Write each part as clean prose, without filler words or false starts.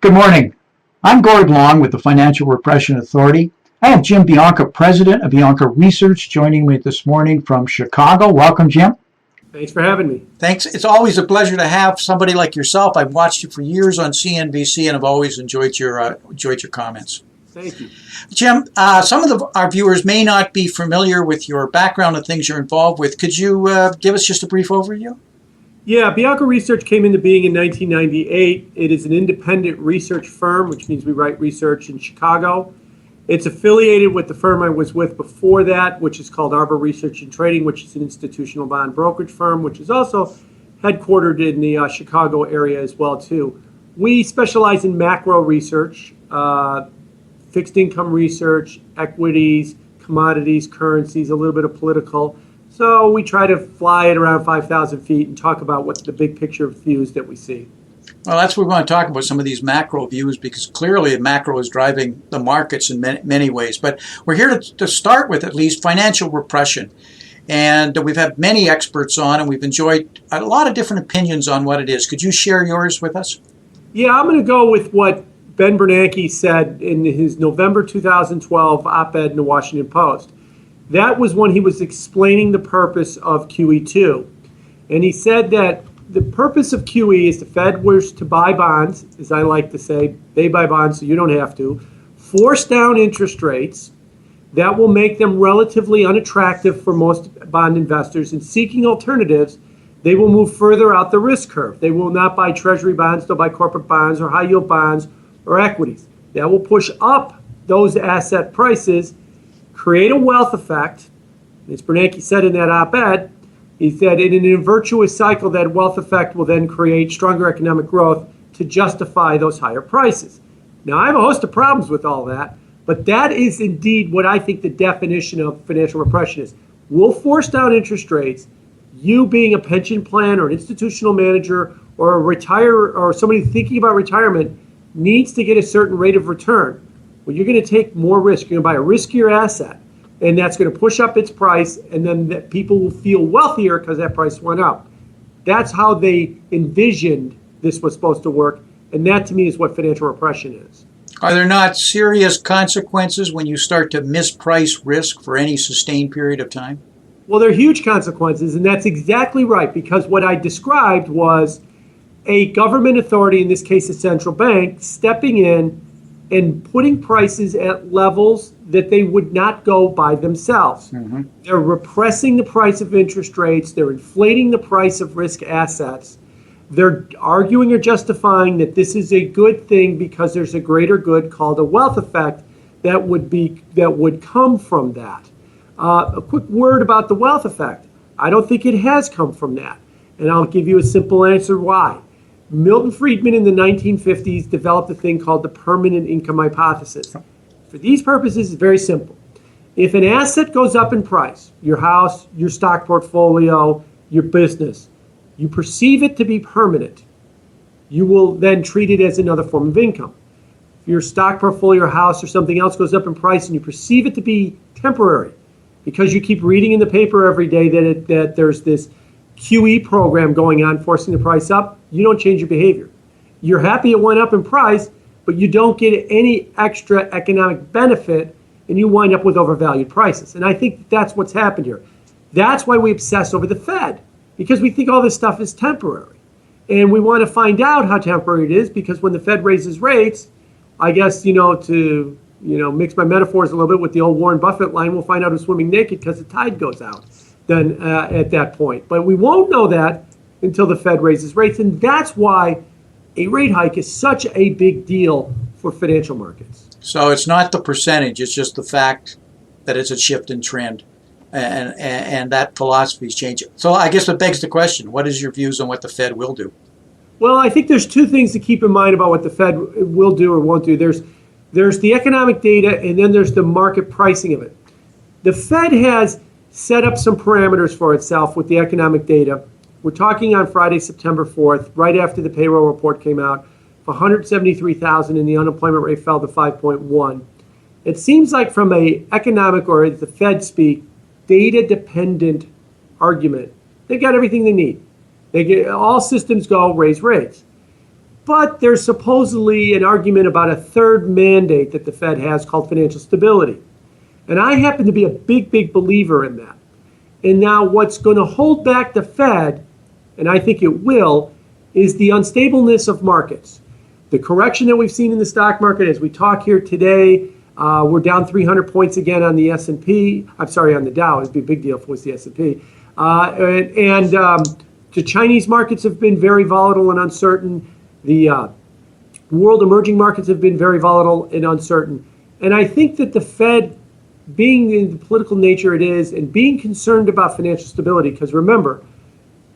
Good morning. I'm Gord Long with the Financial Repression Authority. I have Jim Bianco, president of Bianco Research, joining me this morning from Chicago. Welcome, Jim. Thanks for having me. Thanks. It's always a pleasure to have somebody like yourself. I've watched you for years on CNBC, and I've always enjoyed your comments. Thank you. Jim, some of our viewers may not be familiar with your background and things you're involved with. Could you give us just a brief overview? Yeah, Bianco Research came into being in 1998. It is an independent research firm, which means we write research in Chicago. It's affiliated with the firm I was with before that, which is called Arbor Research and Trading, which is an institutional bond brokerage firm, which is also headquartered in the Chicago area as well, too. We specialize in macro research, fixed income research, equities, commodities, currencies, a little bit of political. So we try to fly at around 5,000 feet and talk about what the big picture views that we see. Well, that's what we want to talk about, some of these macro views, because clearly macro is driving the markets in many ways. But we're here to start with, at least, financial repression. And we've had many experts on, and we've enjoyed a lot of different opinions on what it is. Could you share yours with us? Yeah, I'm going to go with what Ben Bernanke said in his November 2012 op-ed in the Washington Post. That was when he was explaining the purpose of QE2. And he said that the purpose of QE is the Fed was to buy bonds, as I like to say, they buy bonds so you don't have to, force down interest rates that will make them relatively unattractive for most bond investors. And seeking alternatives, they will move further out the risk curve. They will not buy treasury bonds, they'll buy corporate bonds or high yield bonds or equities. That will push up those asset prices, create a wealth effect. As Bernanke said in that op-ed, he said in an virtuous cycle, that wealth effect will then create stronger economic growth to justify those higher prices. Now, I have a host of problems with all that, but that is indeed what I think the definition of financial repression is. We'll force down interest rates. You being a pension plan or an institutional manager or a retirer or somebody thinking about retirement needs to get a certain rate of return. Well, you're going to take more risk. You're going to buy a riskier asset, and that's going to push up its price, and then people will feel wealthier because that price went up. That's how they envisioned this was supposed to work, and that to me is what financial repression is. Are there not serious consequences when you start to misprice risk for any sustained period of time? Well, there are huge consequences, and that's exactly right, because what I described was a government authority, in this case a central bank, stepping in and putting prices at levels that they would not go by themselves. Mm-hmm. They're repressing the price of interest rates. They're inflating the price of risk assets. They're arguing or justifying that this is a good thing because there's a greater good called a wealth effect that would come from that. A quick word about the wealth effect. I don't think it has come from that. And I'll give you a simple answer why. Milton Friedman in the 1950s developed a thing called the permanent income hypothesis. For these purposes, it's very simple. If an asset goes up in price, your house, your stock portfolio, your business, you perceive it to be permanent, you will then treat it as another form of income. If your stock portfolio or house or something else goes up in price and you perceive it to be temporary, because you keep reading in the paper every day that there's this QE program going on forcing the price up, you don't change your behavior. You're happy it went up in price, but you don't get any extra economic benefit, and you wind up with overvalued prices. And I think that's what's happened here. That's why we obsess over the Fed, because we think all this stuff is temporary. And we want to find out how temporary it is, because when the Fed raises rates, I guess, to mix my metaphors a little bit with the old Warren Buffett line, we'll find out who's swimming naked because the tide goes out then at that point. But we won't know that until the Fed raises rates. And that's why a rate hike is such a big deal for financial markets. So it's not the percentage, it's just the fact that it's a shift in trend. And that philosophy is changing. So I guess it begs the question, what is your views on what the Fed will do? Well, I think there's two things to keep in mind about what the Fed will do or won't do. There's the economic data, and then there's the market pricing of it. The Fed has set up some parameters for itself with the economic data. We're talking on Friday, September 4th, right after the payroll report came out, 173,000, and the unemployment rate fell to 5.1. It seems like from an economic, or as the Fed speak, data-dependent argument, they've got everything they need. They get all systems go, raise rates. But there's supposedly an argument about a third mandate that the Fed has called financial stability. And I happen to be a big, big believer in that. And now what's going to hold back the Fed, and I think it will, is the unstableness of markets. The correction that we've seen in the stock market as we talk here today, we're down 300 points again on the S&P. I'm sorry, on the Dow. It'd be a big deal if it was the S&P. The Chinese markets have been very volatile and uncertain. The world emerging markets have been very volatile and uncertain. And I think that the Fed, being in the political nature it is, and being concerned about financial stability, because remember,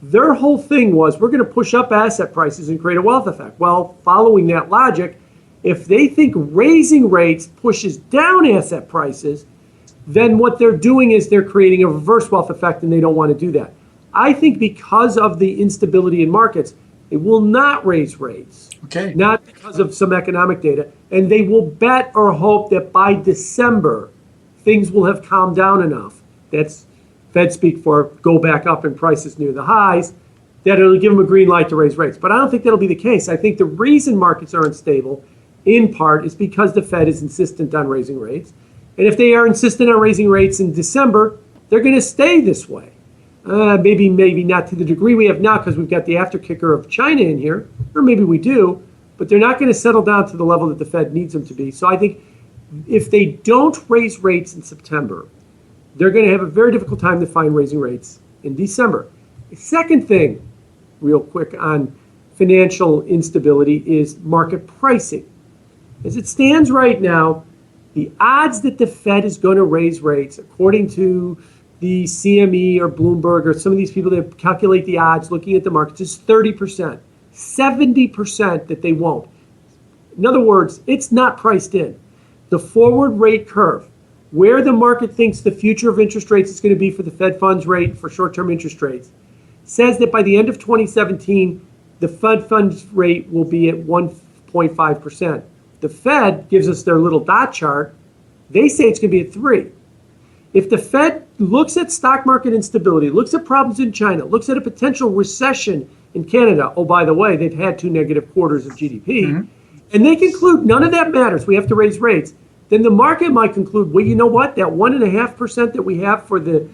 their whole thing was we're going to push up asset prices and create a wealth effect. Well, following that logic, if they think raising rates pushes down asset prices, then what they're doing is they're creating a reverse wealth effect, and they don't want to do that. I think because of the instability in markets, they will not raise rates. Okay. Not because of some economic data. And they will bet or hope that by December, things will have calmed down enough. That's Fed speak for go back up in prices near the highs, that it'll give them a green light to raise rates. But I don't think that'll be the case. I think the reason markets are unstable, in part, is because the Fed is insistent on raising rates. And if they are insistent on raising rates in December, they're going to stay this way. Maybe not to the degree we have now because we've got the after kicker of China in here, or maybe we do, but they're not going to settle down to the level that the Fed needs them to be. So I think if they don't raise rates in September, they're going to have a very difficult time to find raising rates in December. The second thing, real quick, on financial instability is market pricing. As it stands right now, the odds that the Fed is going to raise rates, according to the CME or Bloomberg or some of these people that calculate the odds looking at the markets, is 30%, 70% that they won't. In other words, it's not priced in. The forward rate curve, where the market thinks the future of interest rates is going to be for the Fed funds rate for short-term interest rates, says that by the end of 2017, the Fed funds rate will be at 1.5%. The Fed gives us their little dot chart. They say it's going to be at 3. If the Fed looks at stock market instability, looks at problems in China, looks at a potential recession in Canada, oh, by the way, they've had 2 negative quarters of GDP, and they conclude none of that matters, we have to raise rates, then the market might conclude, well, you know what, that 1.5% that we have for the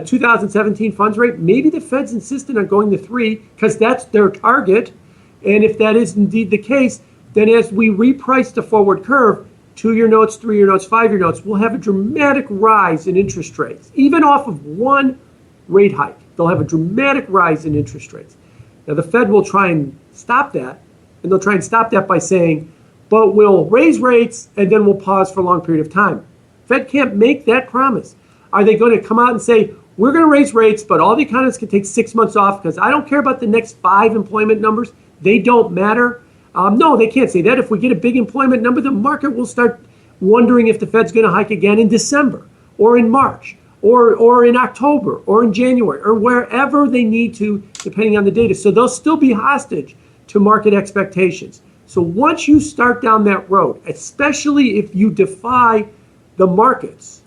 2017 funds rate, maybe the Fed's insistent on going to 3 because that's their target. And if that is indeed the case, then as we reprice the forward curve, 2-year notes, 3-year notes, 5-year notes, we'll have a dramatic rise in interest rates. Even off of one rate hike, they'll have a dramatic rise in interest rates. Now, the Fed will try and stop that, and they'll try and stop that by saying, but we'll raise rates, and then we'll pause for a long period of time. Fed can't make that promise. Are they going to come out and say, we're going to raise rates, but all the economists can take 6 months off because I don't care about the next 5 employment numbers. They don't matter. No, they can't say that. If we get a big employment number, the market will start wondering if the Fed's going to hike again in December or in March or in October or in January or wherever they need to, depending on the data. So they'll still be hostage to market expectations. So once you start down that road, especially if you defy the markets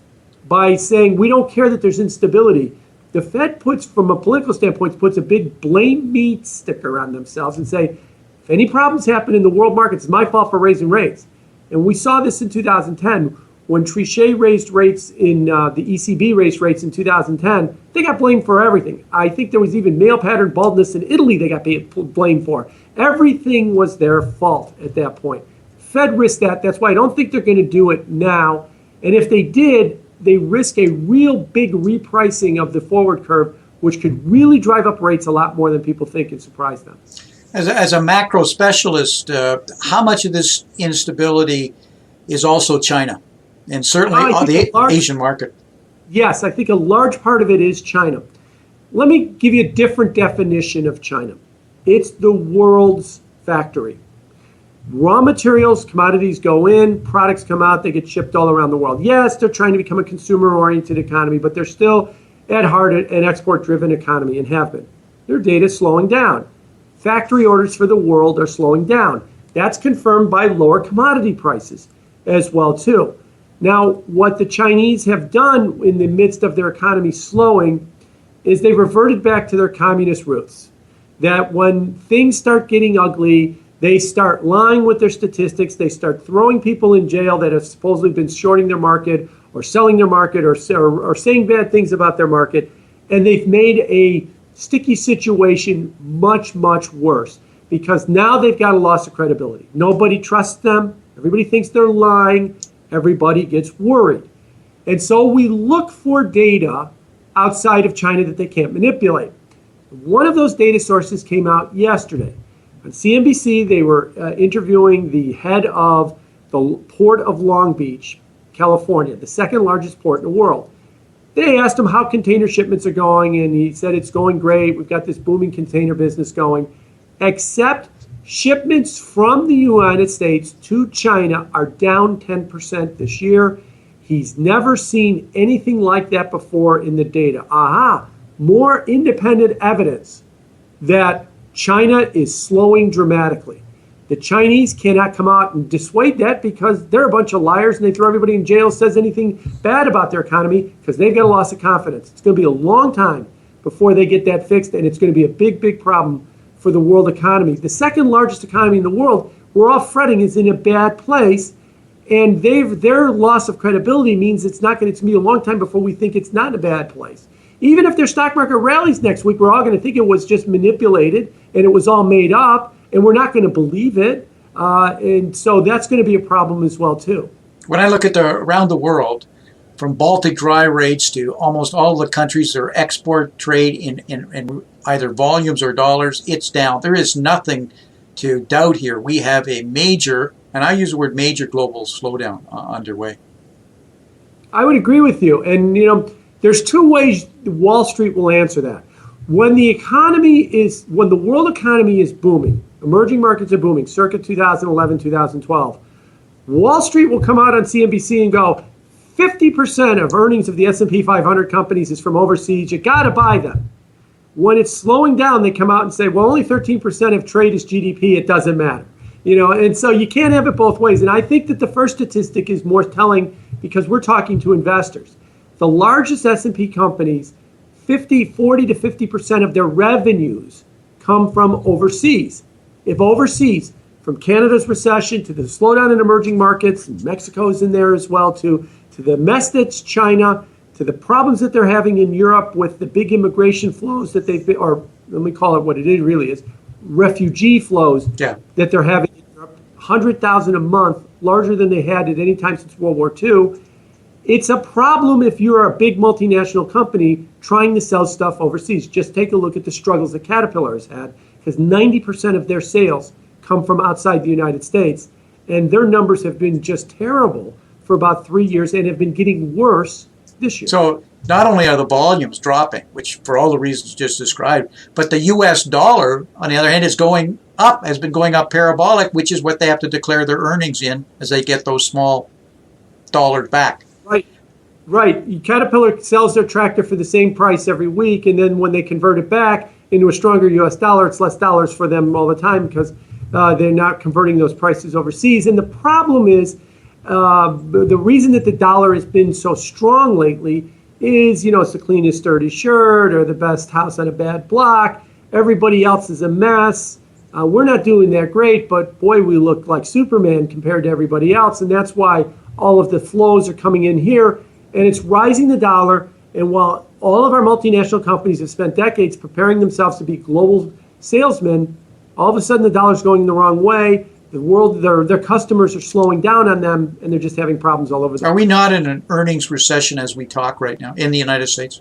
by saying we don't care that there's instability, the Fed puts, from a political standpoint, puts a big blame me sticker on themselves and say, if any problems happen in the world markets, it's my fault for raising rates. And we saw this in 2010 when Trichet raised rates in the ECB raised rates in 2010. They got blamed for everything. I think there was even male pattern baldness in Italy they got blamed for. Everything was their fault at that point. Fed risked that. That's why I don't think they're going to do it now. And if they did, they risk a real big repricing of the forward curve, which could really drive up rates a lot more than people think and surprise them. As a macro specialist, how much of this instability is also China, and certainly the Asian market? Yes, I think a large part of it is China. Let me give you a different definition of China. It's the world's factory. Raw materials, commodities go in, products come out, they get shipped all around the world. Yes, they're trying to become a consumer-oriented economy, but they're still at heart an export-driven economy and have been. Their data is slowing down. Factory orders for the world are slowing down. That's confirmed by lower commodity prices as well, too. Now, what the Chinese have done in the midst of their economy slowing is they reverted back to their communist roots. That when things start getting ugly, They start lying with their statistics. They start throwing people in jail that have supposedly been shorting their market or selling their market or saying bad things about their market. And they've made a sticky situation much, much worse because now they've got a loss of credibility. Nobody trusts them. Everybody thinks they're lying. Everybody gets worried. And so we look for data outside of China that they can't manipulate. One of those data sources came out yesterday. On CNBC, they were interviewing the head of the Port of Long Beach, California, the second largest port in the world. They asked him how container shipments are going, and he said it's going great. We've got this booming container business going, except shipments from the United States to China are down 10% this year. He's never seen anything like that before in the data. Aha, more independent evidence that China is slowing dramatically. The Chinese cannot come out and dissuade that because they're a bunch of liars and they throw everybody in jail, says anything bad about their economy because they've got a loss of confidence. It's going to be a long time before they get that fixed, and it's going to be a big, big problem for the world economy. The second largest economy in the world, we're all fretting, is in a bad place, and their loss of credibility means it's going to be a long time before we think it's not in a bad place. Even if their stock market rallies next week, we're all going to think it was just manipulated and it was all made up, and we're not going to believe it. And so that's going to be a problem as well, too. When I look at around the world, from Baltic dry rates to almost all the countries, their export trade in either volumes or dollars, it's down. There is nothing to doubt here. We have a major, and I use the word major, global slowdown underway. I would agree with you. And, there's two ways Wall Street will answer that. When the world economy is booming, emerging markets are booming, circa 2011, 2012, Wall Street will come out on CNBC and go, 50% of earnings of the S&P 500 companies is from overseas. You got to buy them. When it's slowing down, they come out and say, well, only 13% of trade is GDP. It doesn't matter. And so you can't have it both ways. And I think that the first statistic is more telling because we're talking to investors. The largest S&P companies, 40 to 50% of their revenues come from overseas. If overseas, from Canada's recession to the slowdown in emerging markets, and Mexico's in there as well, to the mess that's China, to the problems that they're having in Europe with the big immigration flows that or let me call it what it really is, refugee flows that they're having in Europe, 100,000 a month, larger than they had at any time since World War II. It's a problem if you're a big multinational company trying to sell stuff overseas. Just take a look at the struggles that Caterpillar has had, because 90% of their sales come from outside the United States, and their numbers have been just terrible for about 3 years and have been getting worse this year. So not only are the volumes dropping, which for all the reasons just described, but the U.S. dollar, on the other hand, is going up, has been going up parabolic, which is what they have to declare their earnings in as they get those small dollars back. Right. Caterpillar sells their tractor for the same price every week, and then when they convert it back into a stronger U.S. dollar, it's less dollars for them all the time because they're not converting those prices overseas. And the problem is the reason that the dollar has been so strong lately is, it's the cleanest dirty shirt or the best house on a bad block. Everybody else is a mess. We're not doing that great, but boy, we look like Superman compared to everybody else. And that's why all of the flows are coming in here, and it's rising the dollar. And while all of our multinational companies have spent decades preparing themselves to be global salesmen, all of a sudden the dollar's going the wrong way. The world, their customers are slowing down on them, and they're just having problems all over the Are we not in an earnings recession as we talk right now in the United States?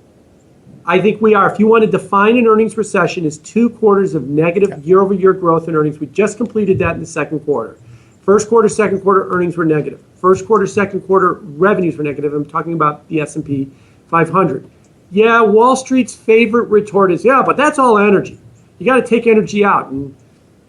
I think we are. If you want to define an earnings recession as 2 quarters of negative year-over-year growth in earnings, we just completed that in the second quarter. First quarter, second quarter earnings were negative. First quarter, second quarter revenues were negative. I'm talking about the S&P 500. Yeah, Wall Street's favorite retort is, but that's all energy. You got to take energy out.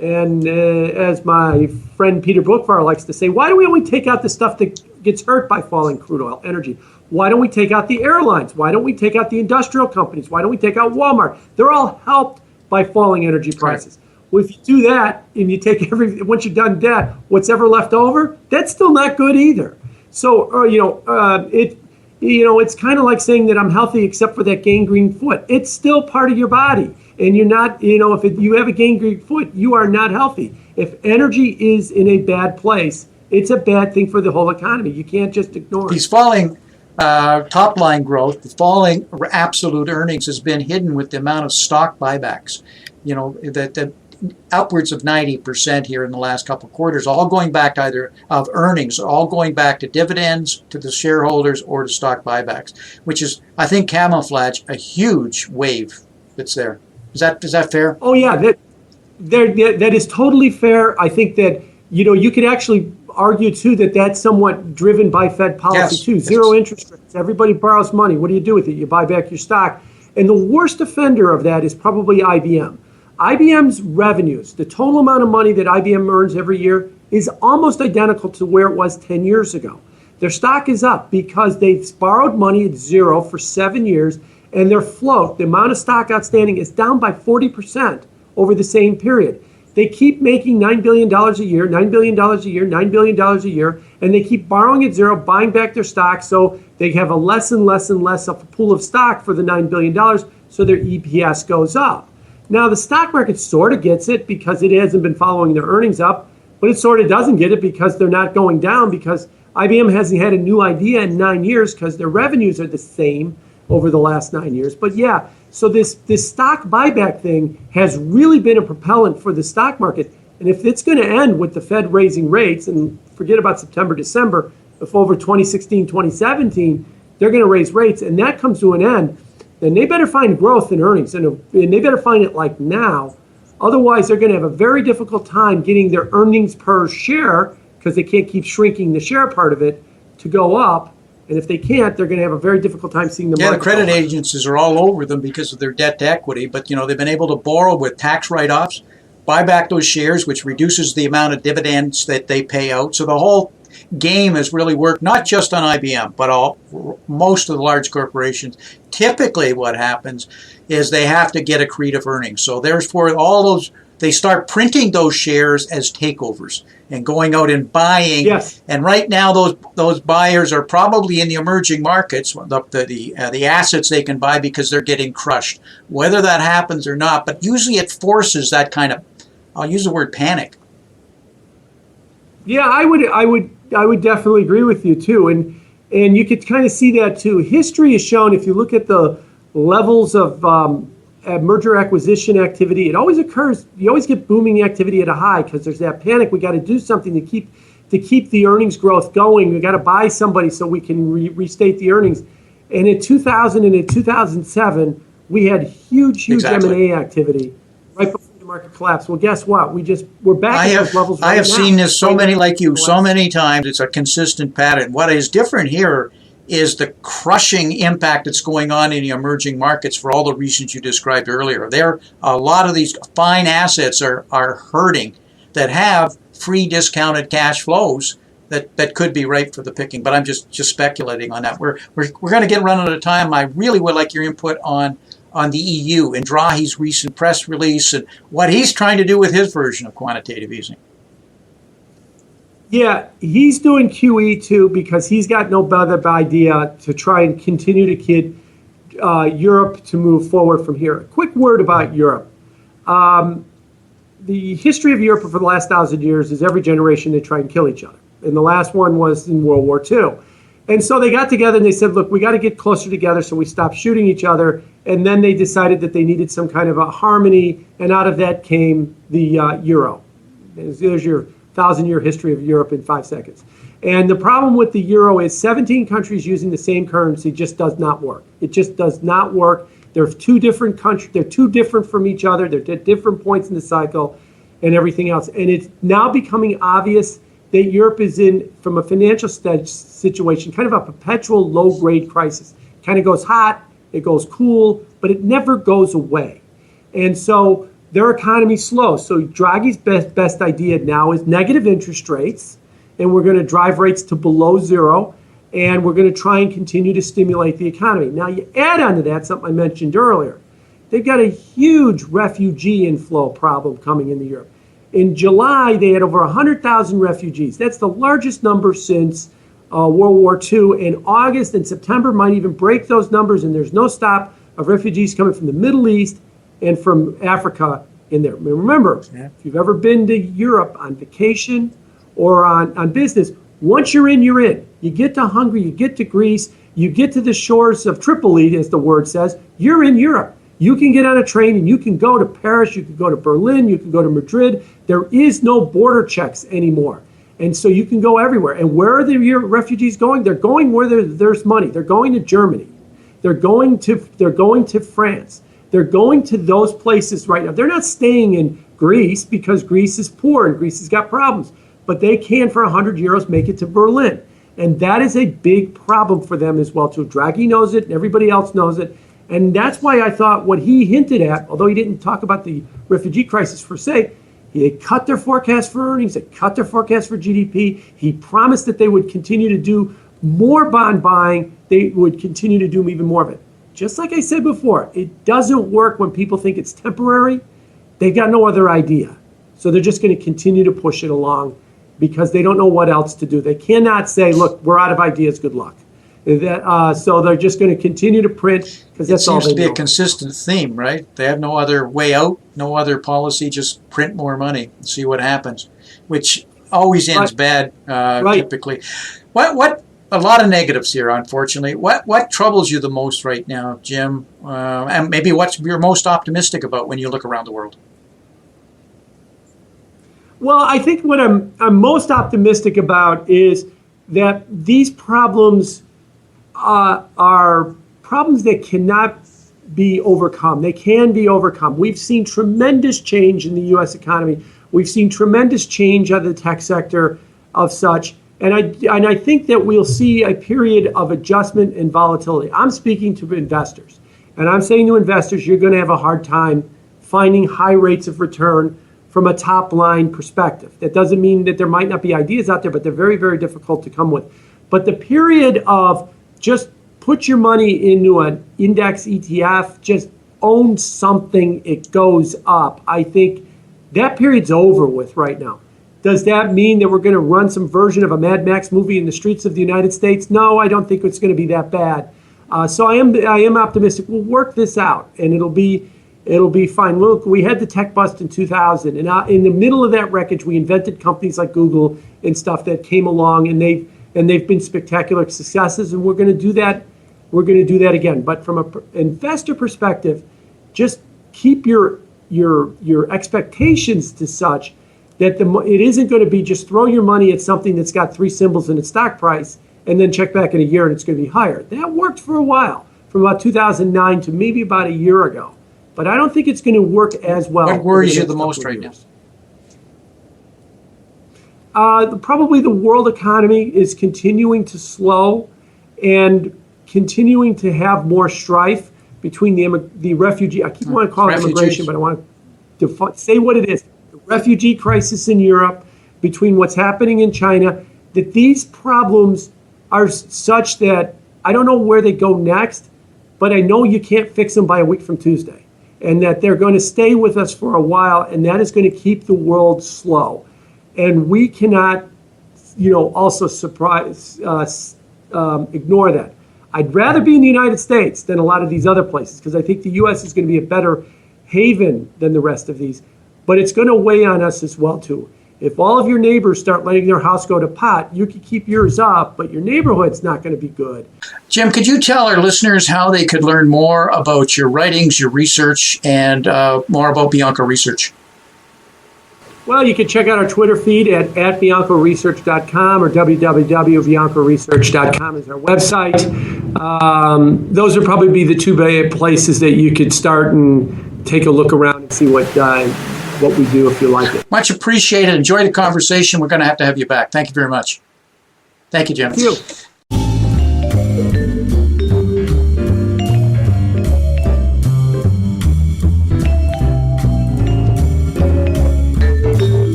And as my friend Peter Bookvar likes to say, why do we only take out the stuff that gets hurt by falling crude oil, energy? Why don't we take out the airlines? Why don't we take out the industrial companies? Why don't we take out Walmart? They're all helped by falling energy prices. Right. Well, if you do that and you take once you're done debt, what's ever left over, that's still not good either. So, it's kind of like saying that I'm healthy except for that gangrene foot. It's still part of your body. And you're not, if you have a gangrene foot, you are not healthy. If energy is in a bad place, it's a bad thing for the whole economy. You can't just ignore it. These falling top line growth, the falling absolute earnings has been hidden with the amount of stock buybacks. That upwards of 90% here in the last couple of quarters, all going back to either of earnings, all going back to dividends, to the shareholders, or to stock buybacks, which is, I think, camouflage a huge wave that's there. Is that fair? Oh, yeah, that is totally fair. I think that, you could actually argue, too, that that's somewhat driven by Fed policy, too. Zero interest rates. Everybody borrows money. What do you do with it? You buy back your stock. And the worst offender of that is probably IBM. IBM's revenues, the total amount of money that IBM earns every year, is almost identical to where it was 10 years ago. Their stock is up because they've borrowed money at zero for 7 years, and their float, the amount of stock outstanding, is down by 40% over the same period. They keep making $9 billion a year, $9 billion a year, $9 billion a year, and they keep borrowing at zero, buying back their stock, so they have a less and less and less of a pool of stock for the $9 billion, so their EPS goes up. Now, the stock market sort of gets it because it hasn't been following their earnings up, but it sort of doesn't get it because they're not going down, because IBM hasn't had a new idea in 9 years because their revenues are the same over the last 9 years. But yeah, so this stock buyback thing has really been a propellant for the stock market. And if it's going to end with the Fed raising rates, and forget about September, December, if over 2016, 2017, they're going to raise rates, and that comes to an end, then they better find growth in earnings, and they better find it like now. Otherwise, they're going to have a very difficult time getting their earnings per share, because they can't keep shrinking the share part of it, to go up. And if they can't, they're going to have a very difficult time seeing the market. The credit agencies are all over them because of their debt to equity. But, they've been able to borrow with tax write-offs, buy back those shares, which reduces the amount of dividends that they pay out. So the whole game has really worked, not just on IBM, but most of the large corporations. Typically what happens is they have to get accretive earnings. So therefore, they start printing those shares as takeovers and going out and buying. Yes. And right now, those buyers are probably in the emerging markets, the assets they can buy because they're getting crushed. Whether that happens or not, but usually it forces that kind of, I'll use the word panic. Yeah, I would definitely agree with you too, and you could kind of see that too. History has shown, if you look at the levels of merger acquisition activity, it always occurs. You always get booming activity at a high because there's that panic. We got to do something to keep the earnings growth going. We got to buy somebody so we can restate the earnings. And in 2000 and in 2007, we had huge Exactly. M&A activity right before the market collapsed. Well, guess what? We're back at those levels right now. I have seen this so many times. It's a consistent pattern. What is different here is the crushing impact that's going on in the emerging markets for all the reasons you described earlier. A lot of these fine assets are hurting that have free discounted cash flows that could be ripe for the picking. But I'm just speculating on that. We're going to get run out of time. I really would like your input on the EU and Draghi's recent press release and what he's trying to do with his version of quantitative easing. Yeah, he's doing QE too because he's got no better idea to try and continue to get Europe to move forward from here. A quick word about Europe. The history of Europe for the last 1,000 years is every generation they try and kill each other. And the last one was in World War II. And so they got together and they said, look, we got to get closer together, so we stopped shooting each other. And then they decided that they needed some kind of a harmony, and out of that came the euro. There's your 1,000-year history of Europe in 5 seconds. And the problem with the euro is 17 countries using the same currency just does not work. It just does not work. They're two different countries. They're too different from each other. They're at different points in the cycle and everything else. And it's now becoming obvious that Europe is in, from a financial situation, kind of a perpetual low-grade crisis. It kind of goes hot, it goes cool, but it never goes away. And so their economy's slow. So Draghi's best idea now is negative interest rates, and we're going to drive rates to below zero, and we're going to try and continue to stimulate the economy. Now, you add on to that something I mentioned earlier. They've got a huge refugee inflow problem coming into Europe. In July, they had over 100,000 refugees. That's the largest number since World War II, and August and September might even break those numbers, and there's no stop of refugees coming from the Middle East and from Africa in there. Remember, if you've ever been to Europe on vacation or on business, once you're in, you're in. You get to Hungary, you get to Greece, you get to the shores of Tripoli, as the word says, you're in Europe. You can get on a train and you can go to Paris, you can go to Berlin, you can go to Madrid. There is no border checks anymore. And so you can go everywhere. And where are the refugees going? They're going where there's money. They're going to Germany. They're going to France. They're going to those places right now. They're not staying in Greece because Greece is poor and Greece has got problems. But they can, for 100 euros, make it to Berlin. And that is a big problem for them as well, too. Draghi knows it and everybody else knows it. And that's why I thought what he hinted at, although he didn't talk about the refugee crisis per se, they cut their forecast for earnings, they cut their forecast for GDP. He promised that they would continue to do more bond buying. They would continue to do even more of it. Just like I said before, it doesn't work when people think it's temporary. They've got no other idea. So they're just going to continue to push it along because they don't know what else to do. They cannot say, look, we're out of ideas, good luck. So they're just going to continue to print because that's all they know. It seems to be a consistent theme, right? They have no other way out, no other policy, just print more money and see what happens, which always ends bad, typically. What? A lot of negatives here, unfortunately. What troubles you the most right now, Jim? And maybe what you're most optimistic about when you look around the world? Well, I think what I'm most optimistic about is that these problems are problems that cannot be overcome. They can be overcome. We've seen tremendous change in the U.S. economy. We've seen tremendous change of the tech sector of such. And I think that we'll see a period of adjustment and volatility. I'm speaking to investors. And I'm saying to investors, you're going to have a hard time finding high rates of return from a top line perspective. That doesn't mean that there might not be ideas out there, but they're very, very difficult to come with. But the period of just put your money into an index ETF, just own something, it goes up. I think that period's over with right now. Does that mean that we're going to run some version of a Mad Max movie in the streets of the United States? No, I don't think it's going to be that bad. So I am optimistic. We'll work this out, and it'll be fine. Look, we had the tech bust in 2000, and in the middle of that wreckage, we invented companies like Google and stuff that came along, and they've been spectacular successes, and we're going to do that. We're going to do that again. But from an investor perspective, just keep your expectations to such that it isn't going to be just throw your money at something that's got three symbols in its stock price and then check back in a year and it's going to be higher. That worked for a while, from about 2009 to maybe about a year ago. But I don't think it's going to work as well. What worries you the most right now? Probably the world economy is continuing to slow and continuing to have more strife between the refugee. I keep wanting to call it immigration, but I want to say what it is. The refugee crisis in Europe, between what's happening in China, that these problems are such that I don't know where they go next, but I know you can't fix them by a week from Tuesday. And that they're going to stay with us for a while, and that is going to keep the world slow. And we cannot, also ignore that. I'd rather be in the United States than a lot of these other places, because I think the U.S. is going to be a better haven than the rest of these. But it's going to weigh on us as well, too. If all of your neighbors start letting their house go to pot, you can keep yours up, but your neighborhood's not going to be good. Jim, could you tell our listeners how they could learn more about your writings, your research, and more about Bianco Research? Well, you can check out our Twitter feed at biancoresearch.com or www.biancoresearch.com is our website. Those would probably be the two places that you could start and take a look around and see what we do if you like it. Much appreciated. Enjoy the conversation. We're going to have you back. Thank you very much. Thank you, Jim. Thank you.